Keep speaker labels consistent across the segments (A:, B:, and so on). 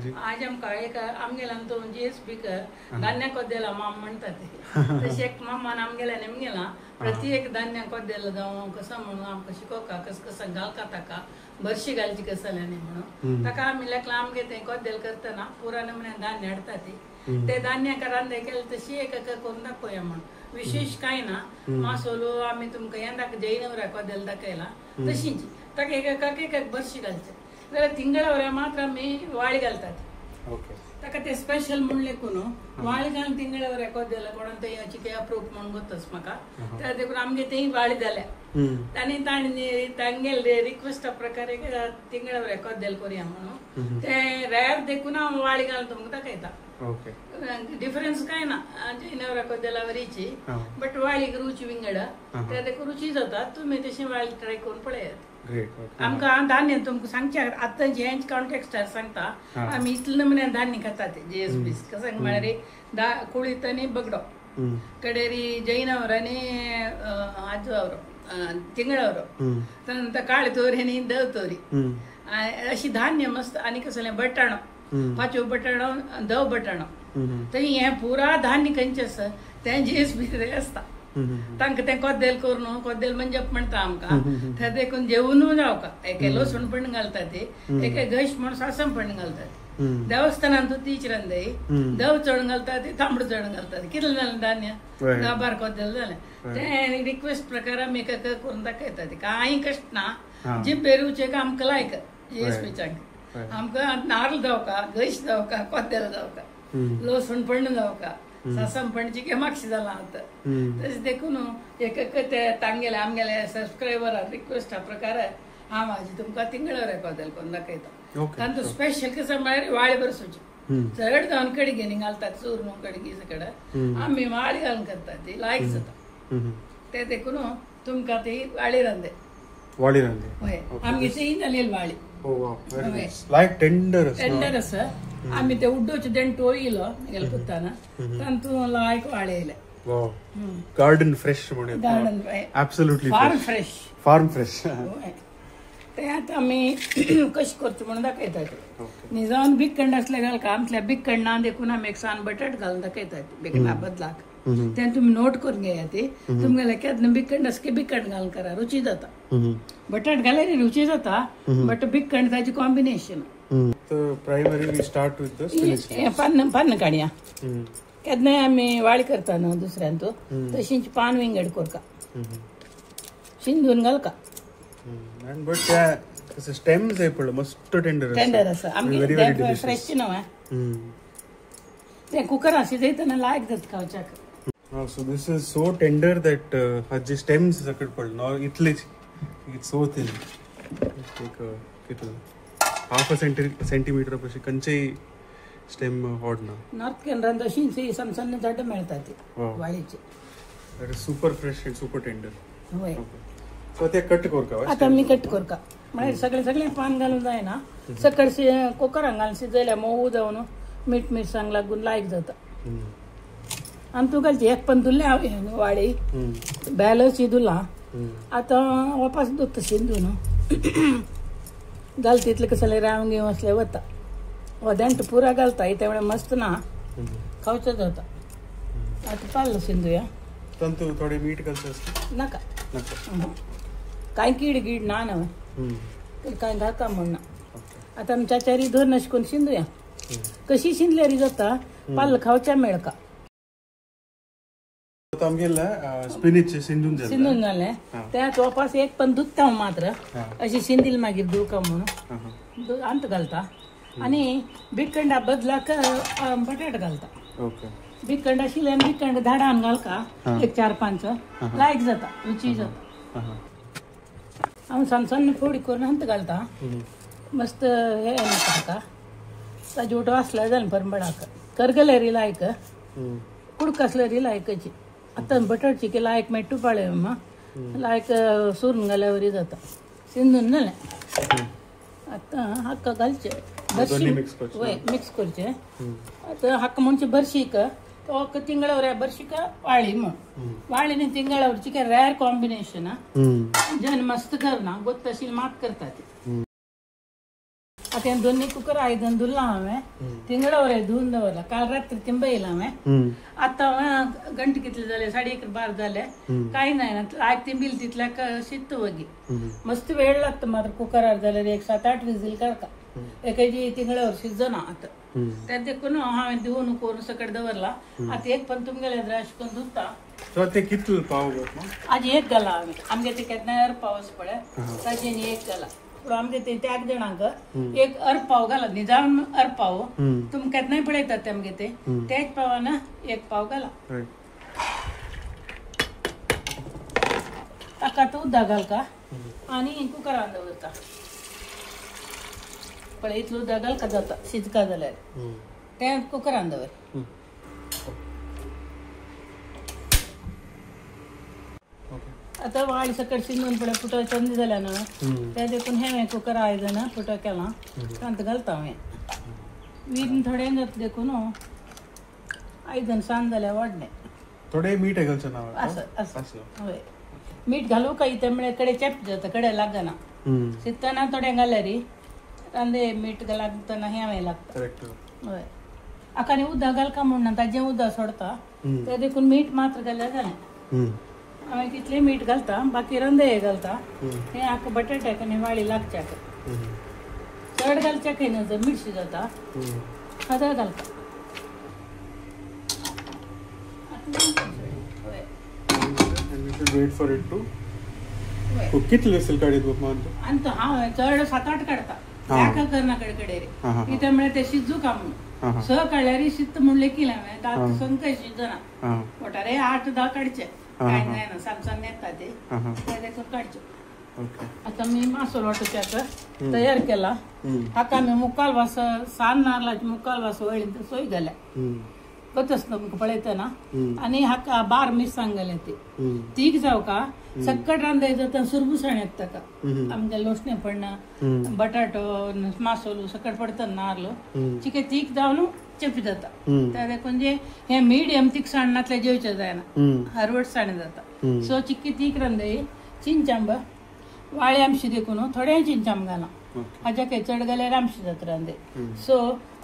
A: आज आमकां एक आमगेल्यान तो जीएसपी धान्य कोद्देला माम म्हणटा ते तशें एक मामान आमगेल्यान आमगेला प्रत्येक धान्य कोद्देला जावं कसं म्हणून आमकां शिकोवका कसं घालता ताका बरशी घालची कसल्यानी म्हणून ताका आमी लेकला आमगे ते कोद्देल करतना पुरा नमुन्यान धान्य हाडटा ते धान्याक रांदे केले तशी एक करून दाखोवया म्हणून विशेष कांय ना मासोलो आमी तुमकां येंदाक जैनवऱ्या कोद्देल दाखयला तशींच ताका एक बरशी घालचे जाल्यार तिंगळावऱ्या मात्र आमी वाळी घालतात ताका ते स्पेशल म्हण लेकून वाळी घालून तिंगळावऱ्या कोद्देला कोणान ते याची अप्रूप म्हणून गोतच म्हाका त्या देखून आमगे तेय वाळी जाल्या तांणी तांगेले रिक्वेस्टा प्रकारे तिंगळावऱ्या कोद्देल करुया म्हणून ते रेर देखून हांव वाळी घालून तुमकां दाखयता डिफरन्स काय ना जैनवऱ्या कोद्देलावरीची बट वाळीक रुची विंगडा त्या देखून रुची जाता तुम्ही तशी वाळी ट्राय करून पळयात आमकां धान्य तुमकां सांगचे आतां जेंच कॉन्टेक्स्टार सांगता आमी इतले नमुन्यान धान्य खाता ते जीएसबी कसं म्हळ्यार कुळीत आनी बगडो कडेरी जैनवरांनी आजवावरो तिंगळावरो त्यानंतर काळे तोरी आनी दव तोरी अशी धान्य मस्त आनी कसलें बटाणो पाचो बटाणो दव बटाणो थंय हे पुरा धान्य खंयचे आसा ते जीएसबी आसता तांकां ते कोद्देल करून कोद्देल म्हणजे म्हणटा आमकां थंय देखून जेवून जावका एके लसूण पण घालता ते एके घश म्हण सासम पण घालतात देवस्थानान तूं तीच रांदय दव चण घालता ते तांबडो चण घालतात कितलें जालें धान्य गाभार कोद्देल जालें ते रिक्वेस्ट प्रकार आमी एका करून दाखयता ते कांय कश्ट ना जी बेरूचेक आमकां लायक जीएसबीच्याक आमकां नारळ जावका घश जावका कोद्देल जावका लसूण पण जावका सासम पणची के म्हापशी जाला आतां तशें देखून एक ते तांगेले आमगेले सबस्क्रायबरा रिक्वेस्टा प्रकार हांव म्हाजी तुमकां तिंगळावऱ्या कोद्देल करून दाखयता तांचो स्पेशल कसं म्हळ्यार वाळी बरसूची चड जावन कडगिनी घालतात चूर्ण कडगी सकड आमी वाळी घालून करतात ती लायक जाता ते देखून तुमकां ती वाळी रांदे हय आमगे ती जालेली वाळी
B: लायक टेंडर
A: आसा आमी ते उड्डोचे देंटो येयलो गेल्या पुताना तांतून लायक वाळी येयले
B: गार्डन फ्रेश म्हणून
A: गार्डन
B: एब्सोल्युटली
A: फार्म फ्रेश ते आतां आमी कशें करचें म्हणून दाखयतात न्ही जावन बिकंड आसले घालका आमच्या बिकंडा देखून आमी एक सान बटाट घालून दाखयतात बिकंडा बदलाक ते तुमी नोट करून घेया ती तुमगेले केन्ना बिकंड आसा की बिकंड घालून करा रुची जाता बटाट घाल्यार रुची जाता बट बिकंड ताची combination
B: primary we start with the spinach
A: पान काडया केन्नाय आमी वाळी करता न्हू दुसऱ्यान तूं तशींच पान विंगड करका शिंदून घालका
B: बट त्या स्टेम्स आहे पडलं मस्त
A: टेंडर आसा आमगे फ्रेश न्हू ते कुकर शिजयतना लायक जाता खावच्याक
B: so this is so tender that हाचे स्टेम्स सकट पडलं इतलेच इट्स सो थिन एक कितलं हाफ अ सेंटीमीटर पशी खंयचेय स्टेम होड ना
A: नॉर्थ केनरान तशी सनसन्न झाड मेळटा ती वाळीची
B: that is super fresh and super tender होय सो ते कट करका
A: आता मी कट करका म्हळ्यार सगळे पान घालून जायना सकट कुकरान घालून शिजयल्यार मोव जावन मीठ मिरसांग लागून लायक जाता आनी तूं घालची एक पण धुल्ले हांव वाळी बेलो शिदुला आतां वापस दुखता शिंदून घाल तितले कसले रावंग घेवन असले वता वदेंट पुरा घालता त्या मस्त ना खावचो जाता आतां पाल्लो शिंदुया
B: तंतू थोडे मीठ घालता
A: नाका कांय कीड गीड ना न्हू कांय घालता म्हण ना आतां आमच्या चारी धरून अशें करून शिंदुया कशी शिंदल्यार जाता पाल्ल खावच्या मेळका
B: स्पिनच शिंदून
A: जालें त्यात वापस एक पण दुखता मात्र अशी शिंदील मागीर दुखा म्हणून अंत घालता आनी बिकंडा बदलाक बटाट घालता बिकंड आशिल्ल्यान बिकंड धाडान घालका एक 4-5 लायक जाता रुची जाता हांव सन्न फोडी करून अंत घालता मस्त हे नाका ताजे उठो आसल्यार जालें परंबडाक करगल्यारी लायक कुडक आसल्यारी लायकची आतां बटाट चिके लायक मेट्टू पाळे लायक सुरून घाल्यार जाता शिंदून जालें आतां हाका घालचें बरशी वय मिक्स करचें आतां हाका म्हणचें बरशीक तो तिंगळावऱ्या बरशीक वाळी म्हण वाळी न्ही तिंगळावरची काय रेर कॉम्बिनेशन जन मस्त करना गोत्त आशिल्ली मात करता ती आता हे दोन्ही कुकर आयदन धुला हांवें तिंगडावर धुवन दवरला काल रात्री तिंबयला हांवें आता घंटे कितले जाले 1:30 जाले काही नाही ना आयक तिंबिल तितल्याक शित्त वगी मस्त वेळ लागतो मात्र कुकरार जाल्यार एक 7-8 विजील करता एकाची तिंगडावर शिजना आता त्या देखून हांवें धुवन करून सकट दवरला आता एक पण तुमगेले द्राश करून धुता
B: सो ते कितले पाव
A: आज एक घाला हांवें आमगे ते केन्नाय पावस पळय ताजेन एक घाला आमगे ते त्याग जाणांक एक पाव घाला निजाम पाव तुम केन्नाय पळयतात आमगे ते तेच पावान एक पाव घाला ताका तो उदक घाल का आनी कुकरान दवरता पळय इतलो उदक घाल का जाता शिजका जाल्यार ते कुकरान दवर आता वाळ सकट शिजून पळय पुटो चंद जाल्या ना त्या देखून हे कुकर आयदन पुटो केला कांत घालता हांवें वीन थोडे देखून आयदन सांज जाल्या वाडणे
B: थोडे मीठ घालचें ना
A: असं हय मीठ घालू का इथे म्हळ्यार कडे चेप जाता कडे लागना शिजतना थोडे घाल्यार कांदे मीठ लागतना हें लागता हय आकानी उदक घाल का म्हणून ताजें उदक सोडता ते देखून मीठ मात्र घाल्यार जालें हांवें कितलें मीठ घालता बाकी रंदे हे घालता हे आख्या बटाट्याक आनी वाळी लागच्याक चड घालच्याक न्हू जर मिरची जाता खादळ घालता
B: वेट फॉर इट टू कितले विसल काडीत मान
A: आनी तो हांव चड 7-8 काडता एका करना कडे कित्याक म्हळ्यार ते शिजू का म्हणून स काडल्यार शिजता म्हूण लेखील हांवें ताका संकय शिजना पोटारे 8-10 काडचे काय नाही ना सामसान येता ते देखून काडचे आता मी मासोल वाटोच्याक तयार केला हाका मी मुक्काल वास सान नारळाची मुक्काल वास वळीन सोय घाल्या कतच तुमकां पळयतना आनी हाका बार मिरसांग घाले तीक जाव का सक्कट रांदय जाता सुरबुसाण येता ताका आमगे लोसणें पडना बटाटो मासोल सकट पडटा नारळ चिके तीक जावन चेपी जाता त्या देखून जे हे मिडियम तिखसाणांतले जेवचे जायना हरवट साण जाता सो चिक्की तीक रांदय चिंचांब वाळे आमशी देखून थोडे चिंचांब घाला हाज्या काही चड घाल्यार आमशी जाता रांदय सो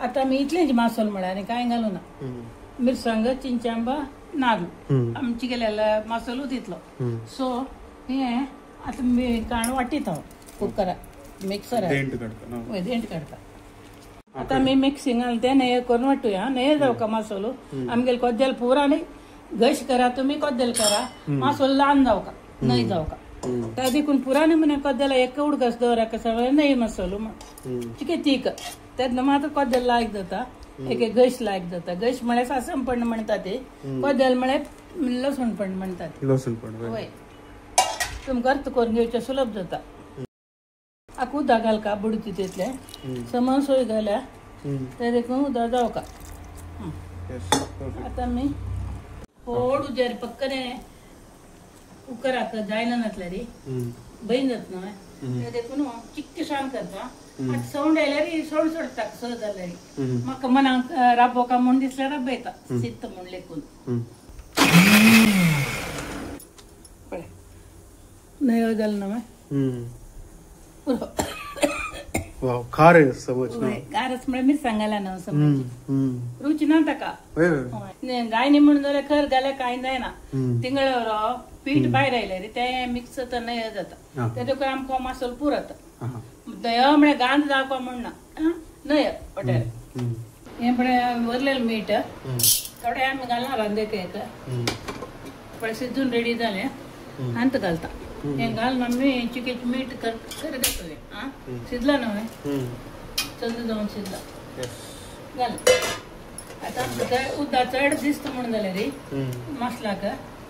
A: आता मी इतलेंच मासोल म्हळ्यार आनी कांय घालूं ना मिरसांग चिंचांब नारळ आमची गेल्यार मासोलू तितलो सो हे आता मी काण वाटीत हांव कुकराक मिक्सराक देंट काडटा आता मी मिक्सिंगान ते नये करून वाटूया नये जाव का मासोलो आमगेल कोद्देल पुरा न्ही घश करा तुम्ही कोद्देल करा मासोल ल्हान जाव का न्हय जाव का त्या देखून पुराणे म्हणे कोद्देला एक उडकस दवराक सगळे न्हय मासोलो चिके तीक तेन्ना मात्र कोद्देल लायक जाता एक घश लायक जाता घश म्हळ्यार सासणपण म्हणटा ते कोद्देल म्हळ्यार लसूणपण म्हणटात हय तुमकां अर्थ करून घेवचें सुलभ जाता आक उदक घाल का बुडती तितले समन सोय घाल्या ते देखून उदक जाव का आता मी थोड उजेर पक्कने कुकराक जायना नातल्यार भयन जात न्हय ते देखून चिक्के शान करता आतां सवंड आयल्यार सवंड सोडटा स जाल्यार म्हाका मनाक राबो का म्हूण दिसल्यार राबयता शित्त म्हूण लेकून पळय नयो जाल न्हय
B: वाव खारे समज ना
A: गारस म्हळ्यार मिरसांग घाला न्हू समज रुची ना ताका गायनी म्हणून जाल्यार खर घाल्यार कांय जायना तिंगळ्यावर पीठ भायर आयलें रे ते मिक्स जाता नय जाता ते देखून आमकां मासोल पुरता दय म्हळ्यार गांध जावपा म्हणना नय पट्यार हे म्हळ्यार वरलेलें मीठ थोडे आमी घालना रांदेक एक पळय शिजून रेडी जालें अंत घालता हे घाल आमी चिकेच मीठ कर घेतले शिजला न्हय चंद जावन शिजला घाल आता उदक चड दिसता म्हणून जाल्यार रे मसलाक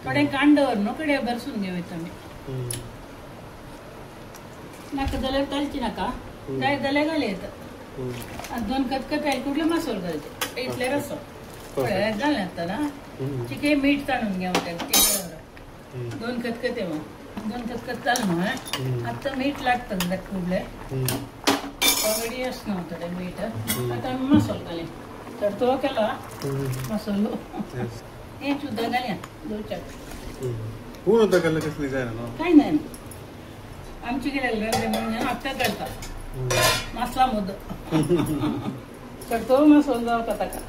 A: थोडे कांड दवर न्हू कडे बरसून घेवयता आमी नाका जाल्यार घालची नाका जाय जाल्यार घाल येता आनी 2 खतखते कुठले मसालो घालचे इतले रसो पळय जालें आतां ना चिके मीठ ताणून घेवं तें 2 खतखते मग 2 खतखते जालें न्हू आतां मीठ लागता ताका कुडले ऑलरेडी आसना थोडे मीठ आतां आमी मसालो घाले तर तो केला मसालो हे सुद्दां घालया दोच्याक
B: पूण उदक घालल्यार कसली जायना न्हू
A: कांय ना आमची गेल्यार रांदले म्हणून आतां घालता मसला मुद्द तो मसोल जाव ताका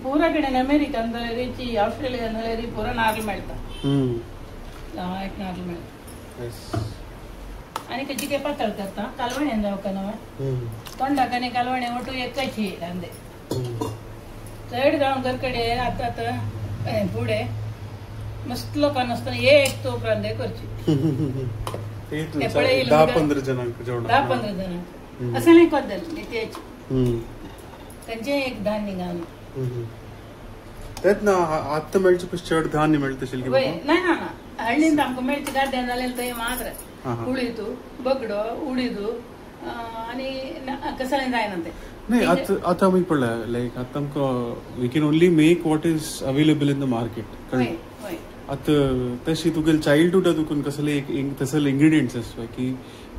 A: पूरा कडेन अमेरिकन जाल्यार ऑस्ट्रेलियन जाल्यार पुरा नारळ मेळटा एक नारळ मेळटा आनी चिके पातळ करता कालवण्यान जावं का नव्हे तोंडाक आनी कालवणे ओटू एकची रांदे चड गांवकर कडेन आतां फुडें मस्त लोकां नासतना एक तोप रांदे करची
B: 10-15 जणांक जेवण
A: 10-15 जणांक असं नाही कोद्दल नित्याची तांचे एक धान्य घालून
B: तेच ना आत्ता मेळचे पयस चड धान्य मेळटा तशें
A: ना ना ना हळदीन आमकां मेळचे गाड्यान जालें थंय मात्र उडीद बगडो उडीद आनी कसलें जायना तें
B: नाही आता आमी पळय लायक आता आमकां we can only make what is available in the market आता तशी तुगेल चाइल्डहुड तुकून कसले तसले इंग्रेडियंट्स आसता की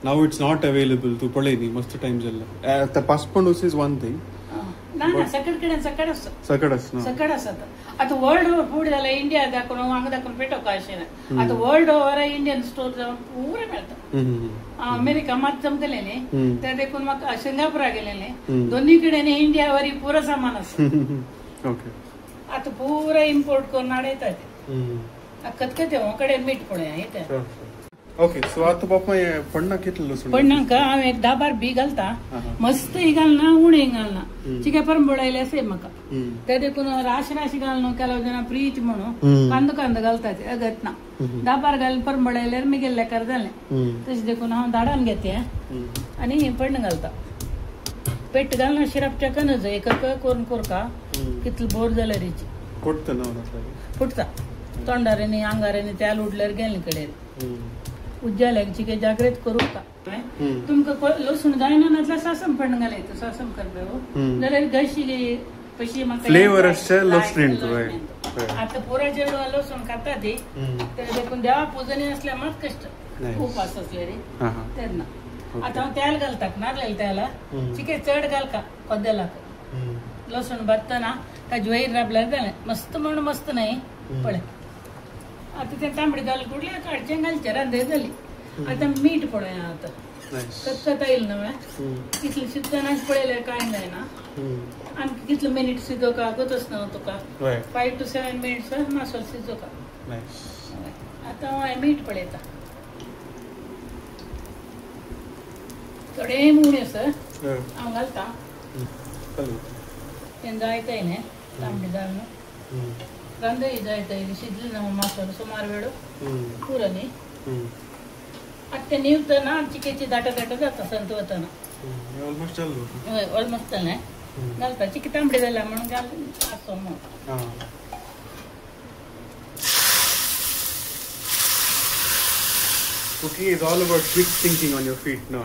B: नाव इट्स नॉट अवेलेबल तू पळय न्ही मस्त टाइम जाल्लो आता पासपोर्ट इज वन थिंग
A: ना सकट कडेन सकट आसता सकट आसता आता वर्ल्ड ओवर फूड जाला इंडिया दाखोवन हांगा दाखोवन पेटोवपा अशें ना आता वर्ल्ड ओवर इंडियन स्टोर जावन पुरे मेळटा अमेरिका मात चमकले न्ही ते देखून म्हाका सिंगापुरा गेले न्ही दोन्ही कडेन इंडिया वरी पुरो सामान आसा आता पुरो इम्पोर्ट करून हाडयता ते खतखते हो कडेन मीठ पळय येता
B: ओके सो आता बापा पडना कितलो लसूण
A: पडनाका हांव एक 10-12 बी घालता मस्त ही घालना उणे घालना चिके परंबळायले असे म्हाका ते देखून राशी घालना केलो जाणा प्रीच म्हणून कांदो घालता ते अगत ना 10-12 घालून परंबळायल्यार मी गेल्ले कर जालें तशें देखून हांव धाडान घेते आनी पडना घालता पेट घालना शिरापच्या कनज एक करून कोरका कितलो बोर जाल्यार हेची फुटता तोंडाऱ्यांनी आंगाऱ्यांनी तेल उडल्यार गेले कडेन उज्जाल्याची जागृत करूं का तुमकां लसूण जायना नातल्यार सासम पण घालायचं सासम करपे जाल्यार घशी पयशी म्हाका
B: फ्लेवर आसचे लसणीन
A: आता पुरा जेवढ लसूण खाता ती ते देखून देवा पुजनी असल्या मात कष्ट उपास असले रे तेन्ना आता हांव तेल घालता नारळेल तेला चिके चड घालका कोद्देलाक लसूण भरतना ताजे वयर राबल्यार जालें मस्त म्हणून मस्त नाही पळय आता ते तांबडी घाल कुडले काडचे घालचे रांदे जाली आता मीठ पळय आता कत्कता येईल नव्हे कितले शिजताना पळयल्यार कांय जायना आनी कितले मिनिट शिजोवका गतच न्हू तुका 5 to 7 minutes मासोल शिजोवका आता हांव मीठ पळयता थोडे मुणे सर हांव घालता तें जायता न्ही तांबडी घालून रांदय जायता शिजली ना मासोल सुमार वेळ पुरो न्ही आता ते निवतना चिकेची दाटा जाता संत वतना ऑलमोस्ट जालें घालता चिकी तांबडी जाल्या म्हणून घाल आसो म्हणून
B: Cooking is all about quick thinking on your feet, no?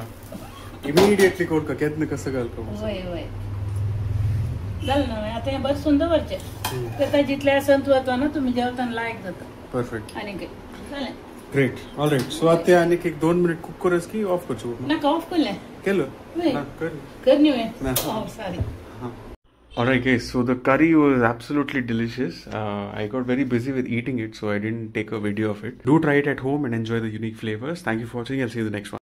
B: Immediately code का केतना कसं घालता
A: वय जालें न्हय आता हें बरें सुंदर वरचें तेता जितले संत वतना तुम्ही जेवताना लायक जाता
B: परफेक्ट
A: आनी कितें जालें
B: ग्रेट ऑलराइट सो आता आनी एक 2 मिनिट कुक करस की ऑफ करचो
A: नाका ऑफ केलें
B: केलो
A: ना कर न्ही sorry
B: Alright guys, so the curry was absolutely delicious. I got very busy with eating it, so I didn't take a video of it. Do try it at home and enjoy the unique flavors. Thank you for watching. I'll see you in the next one.